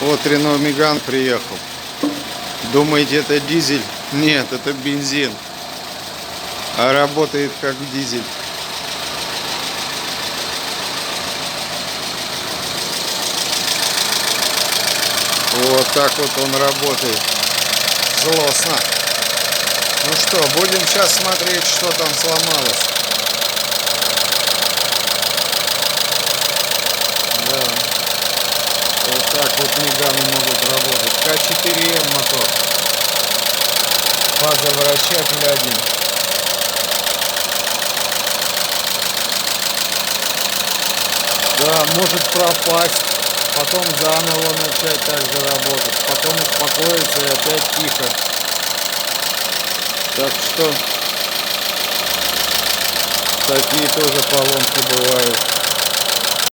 Вот Рено Меган приехал. Думаете, это дизель? Нет, это бензин. А работает как дизель. Вот так вот он работает. Злостно. Ну что, будем сейчас смотреть, что там сломалось. Да. Вот так вот Меганы могут работать. К4М мотор. Фазовращатель 1. Да, может пропасть. Потом заново начать также работать. Потом успокоиться и опять тихо. Так что такие тоже поломки бывают.